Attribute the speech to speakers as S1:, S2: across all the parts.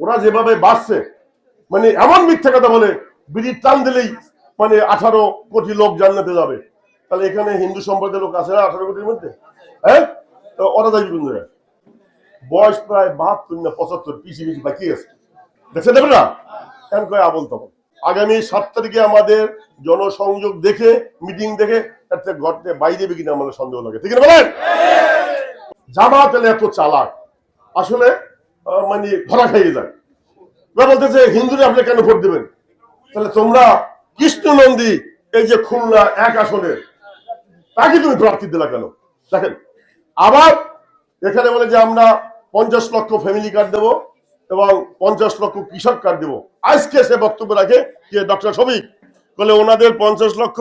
S1: ওরা যেভাবে বাড়ছে, মানে এমন মিথ্যা কথা বলে বিড়ির টান দিলেই মানে 18 কোটি লোক জান্নাতে যাবে। তাহলে এখানে হিন্দু সম্প্রদায়ের লোক আছে না 18 কোটির মধ্যে? হ্যাঁ, তো ওরা যাবে কোন জায়গায়? বয়স প্রায় 72 না 75, পিছিয়ে পিছিয়ে বাকি আছে, দেখতে দেবে না কেন কয় আবল তখন। আগামী 7 তারিখে আমাদের জনসংযোগ দেখে, মিটিং দেখে একটা ঘটে বাইরে কিনা আমাদের সন্দেহ লাগে, ঠিক আছে বলেন? জামাত এত চালাক, আসলে মানে ধরা খাইয়ে যায়। বলতেছে হিন্দুরা আপনি কেন ভোট দেবেন? তাহলে তোমরা কৃষ্ণনন্দী এই যে খুলনা 1 আসনের তাকে তুমি প্রার্থী দিলা কেন? দেখেন, আবার এখানে বলে যে আমরা 50 লক্ষ ফ্যামিলি কার্ড দেবো এবং 50 লক্ষ কৃষক কার্ড দেবো। আজকে সে বক্তব্য রাখে যে ডক্টর শফিক বলে ওনাদের 50 লক্ষ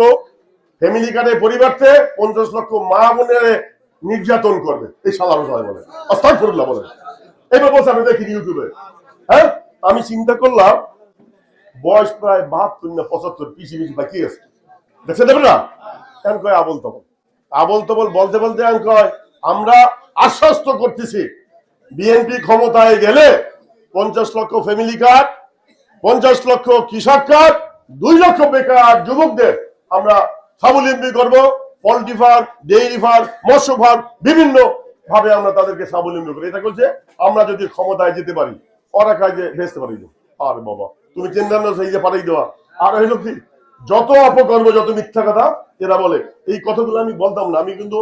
S1: ফ্যামিলি কার্ডের পরিবর্তে 50 লক্ষ মা বোনের নির্যাতন করবে। এই সালাম সবাই বলে, আস্তাগফিরুল্লাহ বলে। এবার বলছে আমি দেখি ইউটিউবে। হ্যাঁ, আমি চিন্তা করলাম বয়স প্রায় 72 না 75, পিছিয়ে পিছিয়ে বাকি আছে, দেখতে দেবে না কেন কয় আবল তবল। আবল তবল বলতে বলতে আমি কয় আমরা আশ্বস্ত করতেছি বিএনপি ক্ষমতায় গেলে 50 লক্ষ ফ্যামিলি কার্ড, 50 লক্ষ কৃষক কার্ড, 2 লক্ষ বেকার যুবকদের আমরা স্বাবলম্বী করবো। পোল্ট্রি ফার্ম, ডেইরি ফার্ম, মৎস্য ফার্ম, বিভিন্ন ভাবে আমরা তাদেরকে স্বাবলম্বী করি। এটা করছে আমরা যদি ক্ষমতায় যেতে পারি, ওরা কাজে ভেস্তে পারি। আরে বাবা, তুমি চিন্তা না সেই যে পাঠাই দেওয়া। আর হইলো কি, যত অপকর্ম, যত মিথ্যা কথা এরা বলে, এই কথাগুলো আমি বলতাম না। আমি কিন্তু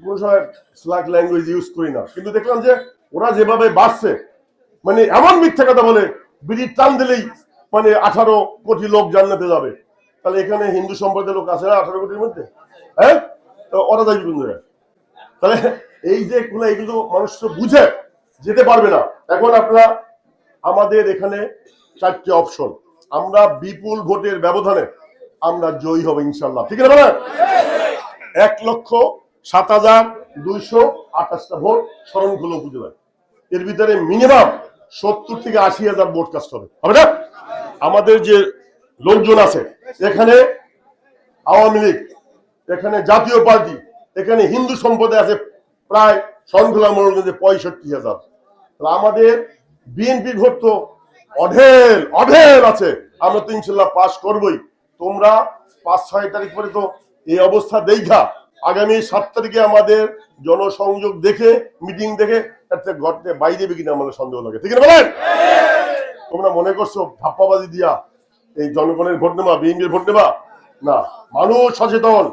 S1: কোনো সময় স্ল্যাক ল্যাঙ্গুয়েজ ইউজ করি না, কিন্তু দেখলাম যে ওরা যেভাবে বাড়ছে, মানে এমন মিথ্যা কথা বলে বিড়ির টান দিলেই মানে 18 কোটি লোক জান্নাতে যাবে। তাহলে এখানে হিন্দু সম্প্রদায়ের লোক আছে না 18 কোটির মধ্যে? হ্যাঁ, তো ওরা যাবে কোন জায়গায়? তাহলে এই যে এইগুলো মানুষ তো বুঝে যেতে পারবে না। এখন আপনারা আমাদের এখানে 4টে অপশন, আমরা বিপুল ভোটের ব্যবধানে আমরা জয়ী হব ইনশাল্লাহ, ঠিক আছে বলেন? 1,07,228টা ভোট শরণখোলা উপজেলায়। এর ভিতরে মিনিমাম 70 থেকে 80,000 ভোট কাস্ট হবে না? আমাদের যে লোকজন আছে এখানে, আওয়ামী লীগ, এখানে জাতীয় পার্টি, এখানে হিন্দু সম্প্রদায় আছে প্রায় শরণখোলা মনোরঞ্জনে 65,000। আমাদের বিএনপি ভোট তো অঢেল অঢেল আছে, আমরা তো ইনশাল্লাহ পাস করবই। তোমরা 5-6 তারিখ পরে তো এই অবস্থা দেখা আগামী 7 তারিখে আমাদের জনসংযোগ দেখে, মিটিং দেখে একটা ঘটে বাইরে কিনা আমাদের সন্দেহ লাগে, ঠিক আছে বলেন? তোমরা মনে করছো ধাপ্পাবাজি দিয়া এই জনগণের ভোট নেবা, বিএনপির ভোট নেবা? না, মানুষ সচেতন।